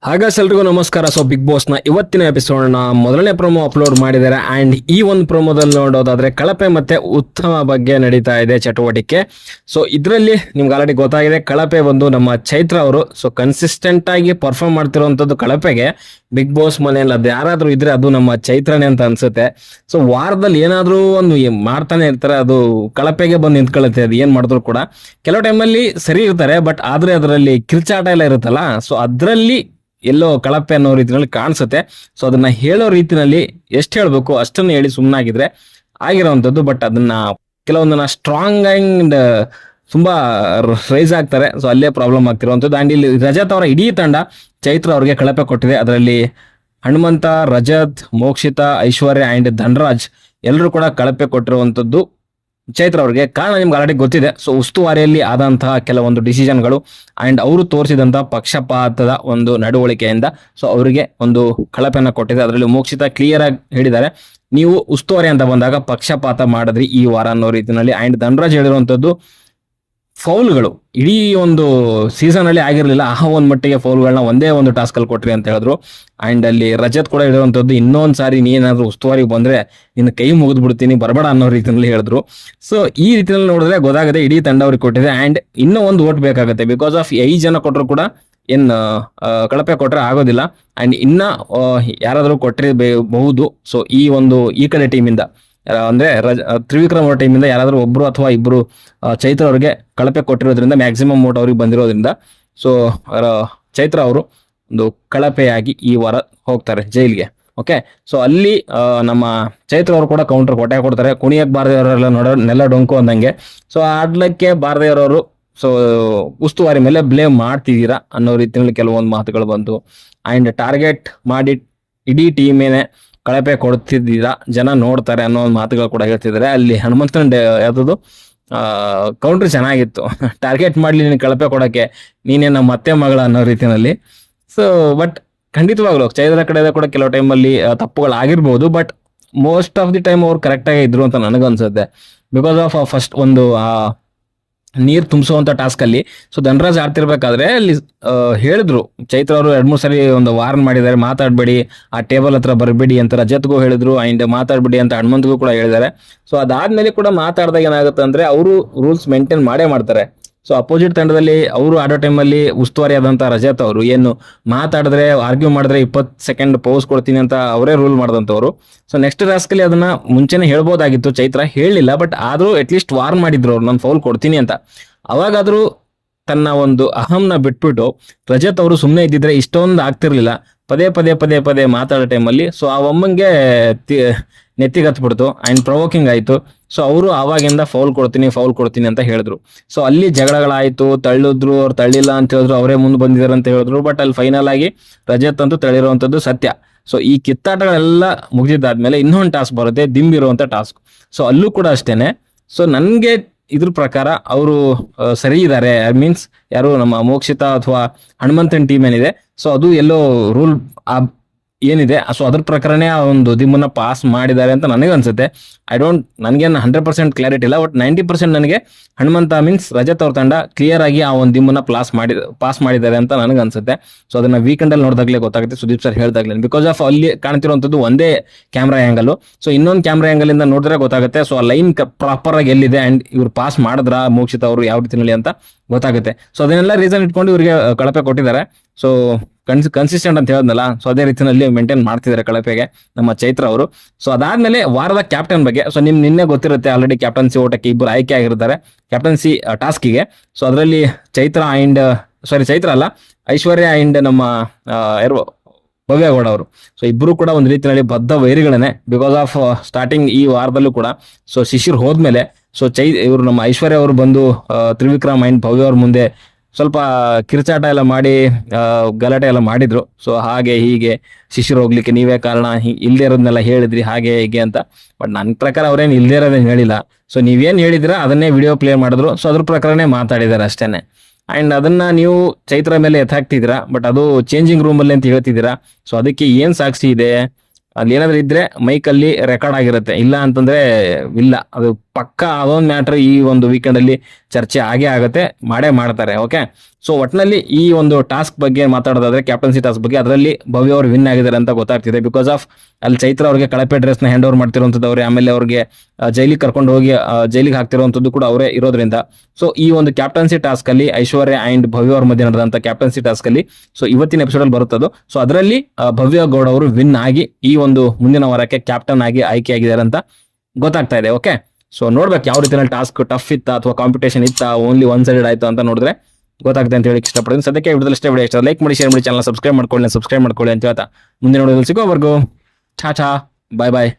ಎಲ್ರಿಗೂ ನಮಸ್ಕಾರ. So big boss ನ ಇವತ್ತಿನ ಎಪಿಸೋಡ್ ನ ಮೊದಲನೇ ಪ್ರೊಮೋ ಅಪ್ಲೋಡ್ ಮಾಡಿದ್ದಾರೆ. ಅಂಡ್ ಈ ಒಂದು ಪ್ರೊಮೋದಲ್ಲಿ ನೋಡೋದಾದ್ರೆ ಕಳಪೆ ಮತ್ತೆ ಉತ್ತಮ ಬಗ್ಗೆ ನಡೀತಾ ಇದೆ ಚಟುವಟಿಕೆ. ಸೊ ಇದರಲ್ಲಿ ನಿಮ್ಗೆ ಆಲ್ರೆಡಿ ಗೊತ್ತಾಗಿದೆ, ಕಳಪೆ ಒಂದು ನಮ್ಮ ಚೈತ್ರ ಅವರು. ಸೊ ಕನ್ಸಿಸ್ಟೆಂಟ್ ಆಗಿ ಪರ್ಫಾರ್ಮ್ ಮಾಡ್ತಿರುವಂತದ್ದು ಕಳಪೆಗೆ ಬಿಗ್ ಬಾಸ್ ಮನೆಯಲ್ಲಿ ಅದು ಯಾರಾದ್ರೂ ಇದ್ರೆ ಅದು ನಮ್ಮ ಚೈತ್ರನೇ ಅಂತ ಅನ್ಸುತ್ತೆ. ಸೊ ವಾರದಲ್ಲಿ ಏನಾದ್ರೂ ಒಂದು ಮಾಡ್ತಾನೆ ಇರ್ತಾರೆ, ಅದು ಕಳಪೆಗೆ ಬಂದು ನಿಂತ್ಕೊಳ್ಳುತ್ತೆ. ಅದು ಏನ್ ಮಾಡಿದ್ರು ಕೂಡ ಕೆಲವು ಟೈಮಲ್ಲಿ ಸರಿ ಇರ್ತಾರೆ, ಬಟ್ ಆದ್ರೆ ಅದರಲ್ಲಿ ಕಿರ್ಚಾಟ ಎಲ್ಲ ಇರುತ್ತಲ್ಲ, ಸೊ ಅದ್ರಲ್ಲಿ ಎಲ್ಲೋ ಕಳಪೆ ಅನ್ನೋ ರೀತಿಯಲ್ಲಿ ಕಾಣಿಸುತ್ತೆ. ಸೊ ಅದನ್ನ ಹೇಳೋ ರೀತಿನಲ್ಲಿ ಎಷ್ಟು ಹೇಳ್ಬೇಕು ಅಷ್ಟನ್ನು ಹೇಳಿ ಸುಮ್ಮನಾಗಿದ್ರೆ ಆಗಿರೋವಂಥದ್ದು. ಬಟ್ ಅದನ್ನ ಕೆಲವೊಂದನ್ನ ಸ್ಟ್ರಾಂಗ್ ಅಂಡ್ ತುಂಬಾ ರೈಸ್ ಆಗ್ತಾರೆ. ಸೊ ಅಲ್ಲೇ ಪ್ರಾಬ್ಲಮ್ ಆಗ್ತಿರುವಂಥದ್ದು. ಅಂಡ್ ಇಲ್ಲಿ ರಜತ್ ಅವರ ಇಡೀ ತಂಡ ಚೈತ್ರ ಅವ್ರಿಗೆ ಕಳಪೆ ಕೊಟ್ಟಿದೆ. ಅದರಲ್ಲಿ ಹನುಮಂತ, ರಜತ್, ಮೋಕ್ಷಿತಾ, ಐಶ್ವರ್ಯ ಅಂಡ್ ಧನರಾಜ್ ಎಲ್ಲರೂ ಕೂಡ ಕಳಪೆ ಕೊಟ್ಟಿರುವಂಥದ್ದು ಚೈತ್ರ ಅವ್ರಿಗೆ. ಕಾರಣ ನಿಮ್ಗೆ ಆಲ್ರೆಡಿ ಗೊತ್ತಿದೆ. ಸೊ ಉಸ್ತುವಾರಿಯಲ್ಲಿ ಆದಂತಹ ಕೆಲವೊಂದು ಡಿಸಿಷನ್ಗಳು ಅಂಡ್ ಅವರು ತೋರಿಸಿದಂತಹ ಪಕ್ಷಪಾತದ ಒಂದು ನಡವಳಿಕೆಯಿಂದ ಸೊ ಅವರಿಗೆ ಒಂದು ಕಳಪೆನ ಕೊಟ್ಟಿದೆ. ಅದರಲ್ಲಿ ಮೋಕ್ಷಿತ ಕ್ಲಿಯರ್ ಆಗಿ ಹೇಳಿದ್ದಾರೆ, ನೀವು ಉಸ್ತುವಾರಿ ಅಂತ ಬಂದಾಗ ಪಕ್ಷಪಾತ ಮಾಡಿದ್ರಿ ಈ ವಾರ ಅನ್ನೋ ರೀತಿಯಲ್ಲಿ. ಅಂಡ್ ಧನರಾಜ್ ಹೇಳಿರುವಂತದ್ದು ಫೌಲ್ಗಳು ಇಡೀ ಒಂದು ಸೀಸನ್ ಅಲ್ಲಿ ಆಗಿರ್ಲಿಲ್ಲ, ಒಂದ್ ಮಟ್ಟಿಗೆ ಫೌಲ್ಗಳನ್ನ ಒಂದೇ ಒಂದು ಟಾಸ್ಕ್ ಅಲ್ಲಿ ಕೊಟ್ರಿ ಅಂತ ಹೇಳಿದ್ರು. ಅಂಡ್ ಅಲ್ಲಿ ರಜತ್ ಕೂಡ ಹೇಳಿರುವಂತದ್ದು, ಇನ್ನೊಂದ್ ಸಾರಿ ನೀನಾದ್ರೂ ಉಸ್ತುವಾರಿಗೆ ಬಂದ್ರೆ ನಿನ್ನ ಕೈ ಮುಗಿದ್ ಬಿಡ್ತೀನಿ, ಬರಬೇಡ ಅನ್ನೋ ರೀತಿಯಲ್ಲಿ ಹೇಳಿದ್ರು. ಸೊ ಈ ರೀತಿಯಲ್ಲಿ ನೋಡಿದ್ರೆ ಗೊತ್ತಾಗುತ್ತೆ ಇಡೀ ತಂಡ ಅವ್ರಿಗೆ ಕೊಟ್ಟಿದೆ. ಅಂಡ್ ಇನ್ನೂ ಒಂದು ಓಟ್ ಬೇಕಾಗುತ್ತೆ, ಬಿಕಾಸ್ ಆಫ್ 5 ಜನ ಕೊಟ್ಟರು ಕೂಡ ಏನ್ ಕಳಪೆ ಕೊಟ್ರೆ ಆಗೋದಿಲ್ಲ. ಅಂಡ್ ಇನ್ನ ಯಾರಾದ್ರೂ ಕೊಟ್ಟಿರಬಹುದು. ಸೊ ಈ ಕಡೆ ಟೀಮಿಂದ ಅಂದ್ರೆ ತ್ರಿವಿಕ್ರಮ್ ಅವರ ಟೀಮಿಂದ ಯಾರಾದ್ರೂ ಒಬ್ರು ಅಥವಾ ಇಬ್ರು ಚೈತ್ರ ಅವ್ರಿಗೆ ಕಳಪೆ ಕೊಟ್ಟಿರೋದ್ರಿಂದ ಮ್ಯಾಕ್ಸಿಮಮ್ ಓಟ್ ಅವ್ರಿಗೆ ಬಂದಿರೋದ್ರಿಂದ ಸೊ ಚೈತ್ರ ಅವರು ಒಂದು ಕಳಪೆಯಾಗಿ ಈ ವಾರ ಹೋಗ್ತಾರೆ ಜೈಲ್ಗೆ. ಓಕೆ, ಸೊ ಅಲ್ಲಿ ನಮ್ಮ ಚೈತ್ರ ಅವರು ಕೂಡ ಕೌಂಟರ್ ಕೊಡ್ತಾರೆ. ಕುಣಿಯಕ್ ಬಾರದೇವರೆಲ್ಲ ನೆಲ ಡೊಂಕು ಅಂದಂಗೆ. ಸೊ ಆಡ್ಲಕ್ಕೆ ಬಾರದೇವರವರು ಸೊ ಉಸ್ತುವಾರಿ ಮೇಲೆ ಬ್ಲೇಮ್ ಮಾಡ್ತಿದ್ದೀರಾ ಅನ್ನೋ ರೀತಿಯಲ್ಲಿ ಕೆಲವೊಂದು ಮಾತುಗಳು ಬಂತು. ಅಂಡ್ ಟಾರ್ಗೆಟ್ ಮಾಡಿ ಇಡೀ ಟೀಮೇನೆ ಕಳಪೆ ಕೊಡ್ತಿದ್ದೀರಾ, ಜನ ನೋಡ್ತಾರೆ ಅನ್ನೋ ಒಂದು ಮಾತುಗಳು ಕೂಡ ಹೇಳ್ತಿದ್ದಾರೆ. ಅಲ್ಲಿ ಹನುಮಂತನ ಯಾವ್ದು ಕೌಂಟ್ರ್ ಚೆನ್ನಾಗಿತ್ತು, ಟಾರ್ಗೆಟ್ ಮಾಡ್ಲಿ ನೀನು ಕಳಪೆ ಕೊಡಕ್ಕೆ, ನೀನೇ ನಮ್ಮ ಅತ್ತೆ ಮಗಳ ಅನ್ನೋ ರೀತಿಯಲ್ಲಿ. ಸೊ ಬಟ್ ಖಂಡಿತವಾಗ್ಲು ಚೈತ್ರ ಕಡೆ ಕೂಡ ಕೆಲವು ಟೈಮಲ್ಲಿ ತಪ್ಪುಗಳಾಗಿರ್ಬೋದು, but most of the time ಅವ್ರು ಕರೆಕ್ಟಾಗಿ ಇದ್ರು ಅಂತ ನನಗನ್ಸುತ್ತೆ. ಬಿಕಾಸ್ ಆಫ್ ಫಸ್ಟ್ ಒಂದು ನೀರ್ ತುಂಬಿಸುವಂತ ಟಾಸ್ಕ್ ಅಲ್ಲಿ ಸೊ ಧನರಾಜ್ ಆಡ್ತಿರ್ಬೇಕಾದ್ರೆ ಅಲ್ಲಿ ಹೇಳಿದ್ರು ಚೈತ್ರ ಅವರು 2-3 ಸರಿ ಒಂದು ವಾರ್ನ್ ಮಾಡಿದ್ದಾರೆ, ಮಾತಾಡ್ಬೇಡಿ, ಆ ಟೇಬಲ್ ಹತ್ರ ಬರಬೇಡಿ ಅಂತ ರಜತ್ಗೂ ಹೇಳಿದ್ರು. ಅಂಡ್ ಮಾತಾಡ್ಬೇಡಿ ಅಂತ ಹನುಮಂತ್ಗೂ ಕೂಡ ಹೇಳಿದ್ದಾರೆ. ಸೊ ಅದಾದ್ಮೇಲೆ ಕೂಡ ಮಾತಾಡಿದಾಗ ಏನಾಗುತ್ತೆ ಅಂದ್ರೆ ಅವರು ರೂಲ್ಸ್ ಮೇಂಟೈನ್ ಮಾಡೇ ಮಾಡ್ತಾರೆ. ಸೊ ಅಪೋಸಿಟ್ ತಂಡದಲ್ಲಿ ಅವರು ಆಡೋ ಟೈಮಲ್ಲಿ ಉಸ್ತುವಾರಿ ಆದಂತ ರಜತ್ ಅವರು ಏನು ಮಾತಾಡಿದ್ರೆ ಆರ್ಗ್ಯೂ ಮಾಡಿದ್ರೆ 20 ಸೆಕೆಂಡ್ ಪೌಸ್ ಕೊಡ್ತೀನಿ ಅಂತ ಅವರೇ ರೂಲ್ ಮಾಡಿದಂಥವ್ರು. ಸೊ ನೆಕ್ಸ್ಟ್ ಟಾಸ್ಕ್ ಅಲ್ಲಿ ಅದನ್ನ ಮುಂಚೆನೆ ಹೇಳ್ಬೋದಾಗಿತ್ತು, ಚೈತ್ರ ಹೇಳಿಲ್ಲ. ಬಟ್ ಆದ್ರೂ ಅಟ್ಲೀಸ್ಟ್ ವಾರ್ನ್ ಮಾಡಿದ್ರು ಅವ್ರು, ನಾನು ಫೌಲ್ ಕೊಡ್ತೀನಿ ಅಂತ. ಅವಾಗಾದ್ರೂ ತನ್ನ ಒಂದು ಅಹಂನ ಬಿಟ್ಬಿಟ್ಟು ರಜತ್ ಅವರು ಸುಮ್ಮನೆ ಇದ್ದಿದ್ರೆ ಇಷ್ಟೊಂದು ಆಗ್ತಿರ್ಲಿಲ್ಲ. ಪದೇ ಮಾತಾಡೋ ಟೈಮಲ್ಲಿ ಸೊ ಆ ಒಮ್ಮಂಗೆ ನೆತ್ತಿಗತ್ಬಿಡ್ತು ಅಂಡ್ ಪ್ರವೋಕಿಂಗ್ ಆಯ್ತು. ಸೊ ಅವರು ಆವಾಗಿಂದ ಫೌಲ್ ಕೊಡ್ತೀನಿ ಅಂತ ಹೇಳಿದ್ರು. ಸೊ ಅಲ್ಲಿ ಜಗಳಗಳಾಯ್ತು, ತಳ್ಳಿದ್ರು, ಅವ್ರು ತಳ್ಳಿಲ್ಲ ಅಂತ ಹೇಳಿದ್ರು, ಅವರೇ ಮುಂದೆ ಬಂದಿದ್ದಾರೆ ಅಂತ ಹೇಳಿದ್ರು. ಬಟ್ ಅಲ್ಲಿ ಫೈನಲ್ ಆಗಿ ರಜತ್ ಅಂತೂ ತಳ್ಳಿರುವಂತದ್ದು ಸತ್ಯ. ಸೊ ಈ ಕಿತ್ತಾಟಗಳೆಲ್ಲ ಮುಗಿದಿದ್ದಾದ್ಮೇಲೆ ಇನ್ನೊಂದು ಟಾಸ್ಕ್ ಬರುತ್ತೆ, ದಿಂಬಿರುವಂತ ಟಾಸ್ಕ್. ಸೊ ಅಲ್ಲೂ ಕೂಡ ಅಷ್ಟೇನೆ. ಸೊ ನನ್ಗೆ ಇದ್ರ ಪ್ರಕಾರ ಅವರು ಸರಿ ಇದ್ದಾರೆ. ಮೀನ್ಸ್ ಯಾರು ನಮ್ಮ ಮೋಕ್ಷಿತಾ ಅಥವಾ ಹನುಮಂತನ್ ಟೀಮ್ ಏನಿದೆ, ಸೊ ಅದು ಎಲ್ಲೋ ರೂಲ್ ಏನಿದೆ ಸೊ ಅದ್ರ ಪ್ರಕಾರನೇ ಆ ಒಂದು ದಿಮ್ಮನ್ನ ಪಾಸ್ ಮಾಡಿದ್ದಾರೆ ಅಂತ ನನಗೆ ಅನ್ಸುತ್ತೆ. ನನಗೇನು 100% ಕ್ಲಾರಿಟಿ ಇಲ್ಲ, ಬಟ್ 90% ನನಗೆ ಹನುಮಂತ ಮೀನ್ಸ್ ರಜತ್ ಅವ್ರ ತಂಡ ಕ್ಲಿಯರ್ ಆಗಿ ಆ ಒಂದು ದಿಮ್ಮನ್ನ ಪಾಸ್ ಮಾಡಿದ್ದಾರೆ ಅಂತ ನನಗೆ ಅನ್ಸುತ್ತೆ. ಸೊ ಅದನ್ನ ವೀಕೆಂಡ್ ಅಲ್ಲಿ ನೋಡಿದಾಗಲೇ ಗೊತ್ತಾಗುತ್ತೆ, ಸುದೀಪ್ ಸರ್ ಹೇಳ್ದಾಗ್ಲೇ. ಬಿಕಾಸ್ ಆಫ್ ಅಲ್ಲಿ ಕಾಣ್ತಿರುವಂತದ್ದು ಒಂದೇ ಕ್ಯಾಮ್ರಾ ಆಂಗಲ್. ಸೊ ಇನ್ನೊಂದು ಕ್ಯಾಮ್ರಾ ಆಂಗಲ್ ಇಂದ ನೋಡಿದ್ರೆ ಗೊತ್ತಾಗುತ್ತೆ. ಸೊ ಆ ಲೈನ್ ಪ್ರಾಪರ್ ಆಗಿ ಎಲ್ಲಿದೆ ಅಂಡ್ ಇವ್ರು ಪಾಸ್ ಮಾಡಿದ್ರ ಮೋಕ್ಷಿತ ಅವರು ಯಾವ ರೀತಿಯಲ್ಲಿ ಅಂತ ಗೊತ್ತಾಗುತ್ತೆ. ಸೊ ಅದನ್ನೆಲ್ಲ ರೀಸನ್ ಇಟ್ಕೊಂಡು ಇವ್ರಿಗೆ ಕಳಪೆ ಕೊಟ್ಟಿದ್ದಾರೆ. ಸೊ ಕನ್ಸಿಸ್ಟೆಂಟ್ ಅಂತ ಹೇಳಿದ್ನಲ್ಲ, ಸೊ ಅದೇ ರೀತಿಯಲ್ಲಿ ಮೇಂಟೈನ್ ಮಾಡ್ತಿದ್ದಾರೆ ಕಳಪೆಗೆ ನಮ್ಮ ಚೈತ್ರ ಅವರು. ಸೊ ಅದಾದ್ಮೇಲೆ ವಾರದ ಕ್ಯಾಪ್ಟನ್ ಬಗ್ಗೆ ಸೊ ನಿನ್ನೆ ಗೊತ್ತಿರುತ್ತೆ ಆಲ್ರೆಡಿ, ಕ್ಯಾಪ್ಟನ್ಸಿ ಓಟಕ್ಕೆ ಇಬ್ಬರು ಆಯ್ಕೆ ಆಗಿರ್ತಾರೆ ಕ್ಯಾಪ್ಟನ್ಸಿ ಟಾಸ್ಕಿಗೆ. ಸೊ ಅದರಲ್ಲಿ ಚೈತ್ರ ಅಲ್ಲ, ಐಶ್ವರ್ಯ ಅಂಡ್ ನಮ್ಮ ಯಾರು ಭವ್ಯಗೌಡ ಅವರು. ಸೊ ಇಬ್ರು ಕೂಡ ಒಂದು ರೀತಿಯಲ್ಲಿ ಬದ್ಧ ವೈರಿಗಳೇ. ಬಿಕಾಸ್ ಆಫ್ ಸ್ಟಾರ್ಟಿಂಗ್ ಈ ವಾರದಲ್ಲೂ ಕೂಡ ಸೊ ಶಿಶಿರ್ ಹೋದ್ಮೇಲೆ ಸೊ ಇವರು ನಮ್ಮ ಐಶ್ವರ್ಯ ಅವರು ಬಂದು ತ್ರಿವಿಕ್ರಮ್ ಅಂಡ್ ಭವ್ಯ ಅವ್ರ ಮುಂದೆ ಸ್ವಲ್ಪ ಕಿರ್ಚಾಟ ಎಲ್ಲ ಮಾಡಿ ಗಲಾಟೆ ಎಲ್ಲ ಮಾಡಿದ್ರು. ಸೊ ಹಾಗೆ ಹೀಗೆ ಶಿಶಿರ್ ಹೋಗ್ಲಿಕ್ಕೆ ನೀವೇ ಕಾರಣ, ಇಲ್ದೇ ಇರೋದನ್ನೆಲ್ಲ ಹೇಳಿದ್ರಿ ಹಾಗೆ ಹೀಗೆ ಅಂತ. ಬಟ್ ನನ್ನ ಪ್ರಕಾರ ಅವ್ರೇನು ಇಲ್ದೇ ಇರೋದೇನು ಹೇಳಿಲ್ಲ. ಸೊ ನೀವೇನು ಹೇಳಿದಿರ ಅದನ್ನೇ ವಿಡಿಯೋ ಪ್ಲೇ ಮಾಡಿದ್ರು. ಸೊ ಅದ್ರ ಪ್ರಕಾರನೇ ಮಾತಾಡಿದಾರೆ ಅಷ್ಟೇನೆ. ಅಂಡ್ ಅದನ್ನ ನೀವು ಚೈತ್ರ ಮೇಲೆ ಎತ್ತಾಕ್ತಿದ್ದೀರಾ, ಬಟ್ ಅದು ಚೇಂಜಿಂಗ್ ರೂಮ್ ಅಲ್ಲಿ ಅಂತ ಹೇಳ್ತಿದ್ದೀರಾ. ಸೊ ಅದಕ್ಕೆ ಏನ್ ಸಾಕ್ಷಿ ಇದೆ? ಅಲ್ಲಿ ಏನಾದ್ರು ಇದ್ರೆ ಮೈಕಲ್ಲಿ ರೆಕಾರ್ಡ್ ಆಗಿರುತ್ತೆ, ಇಲ್ಲ ಅಂತಂದ್ರೆ ಇಲ್ಲ. ಅದು ಪಕ್ಕ ಅದೊಂದು ಮ್ಯಾಟ್ರ್ ಈ ಒಂದು ವೀಕೆಂಡ್ ಅಲ್ಲಿ ಚರ್ಚೆ ಆಗೇ ಆಗುತ್ತೆ, ಮಾಡೇ ಮಾಡ್ತಾರೆ. ಓಕೆ, ಸೊ ಒಟ್ಟಿನಲ್ಲಿ ಈ ಒಂದು ಟಾಸ್ಕ್ ಬಗ್ಗೆ ಮಾತಾಡೋದಾದ್ರೆ ಕ್ಯಾಪ್ಟನ್ಸಿ ಟಾಸ್ಕ್ ಬಗ್ಗೆ, ಅದರಲ್ಲಿ ಭವ್ಯ ಅವರು ವಿನ್ ಆಗಿದ್ದಾರೆ ಅಂತ ಗೊತ್ತಾಗ್ತಿದೆ. ಬಿಕಾಸ್ ಆಫ್ ಅಲ್ಲಿ ಚೈತ್ರ ಅವ್ರಿಗೆ ಕಳಪೆ ಡ್ರೆಸ್ ನ ಹ್ಯಾಂಡ್ ಓವರ್ ಮಾಡ್ತಿರುವಂತದ್ದು ಅವರೇ, ಆಮೇಲೆ ಅವ್ರಿಗೆ ಜೈಲಿಗೆ ಕರ್ಕೊಂಡು ಹೋಗಿ ಜೈಲಿಗೆ ಹಾಕ್ತಿರುವಂತದ್ದು ಕೂಡ ಅವರೇ ಇರೋದ್ರಿಂದ. ಸೊ ಈ ಒಂದು ಕ್ಯಾಪ್ಟನ್ಸಿ ಟಾಸ್ಕ್ ಅಲ್ಲಿ ಐಶ್ವರ್ಯ ಅಂಡ್ ಭವ್ಯ ಅವ್ರ ಮಧ್ಯೆ ನಡೆದಂತ ಕ್ಯಾಪ್ಟನ್ಸಿ ಟಾಸ್ಕ್ ಅಲ್ಲಿ ಸೊ ಇವತ್ತಿನ ಎಪಿಸೋಡ್ ಅಲ್ಲಿ ಬರುತ್ತದು. ಸೊ ಅದರಲ್ಲಿ ಭವ್ಯ ಗೌಡ ಅವರು ವಿನ್ ಆಗಿ ಈ ಒಂದು ಮುಂದಿನ ವಾರಕ್ಕೆ ಕ್ಯಾಪ್ಟನ್ ಆಗಿ ಆಯ್ಕೆಯಾಗಿದ್ದಾರೆ ಅಂತ ಗೊತ್ತಾಗ್ತಾ ಇದೆ. ಓಕೆ, ಸೊ ನೋಡ್ಬೇಕು ಯಾವ ರೀತಿಯಲ್ಲಿ ಟಾಸ್ಕ್ ಟಫ್ ಇತ್ತಾ ಅಥವಾ ಕಾಂಪಿಟೇಷನ್ ಇತ್ತಾ, ಓನ್ಲಿ ಒನ್ ಸೈಡೆಡ್ ಆಯ್ತು ಅಂತ ನೋಡಿದ್ರೆ ಗೊತ್ತಾಗುತ್ತೆ ಅಂತ ಹೇಳಿ ಇಷ್ಟಪಡ್ತೀನಿ. ಸದ್ಯಕ್ಕೆ ವಿಡಿಯೋದಲ್ಲಿ ಇಷ್ಟ, ವಿಡಿಯೋ ಇಷ್ಟ ಲೈಕ್ ಮಾಡಿ, ಶೇರ್ ಮಾಡಿ, ಚಾನಲ್ ಸಬ್ಸ್ಕ್ರೈಬ್ ಮಾಡ್ಕೊಳ್ಳಿ ಅಂತ ಹೇಳ್ತಾ ಮುಂದಿನ ವಿಡಿಯೋದಲ್ಲಿ ಸಿಗೋವರೆಗೂ ಟಾಟಾ, ಬಾಯ್ ಬಾಯ್.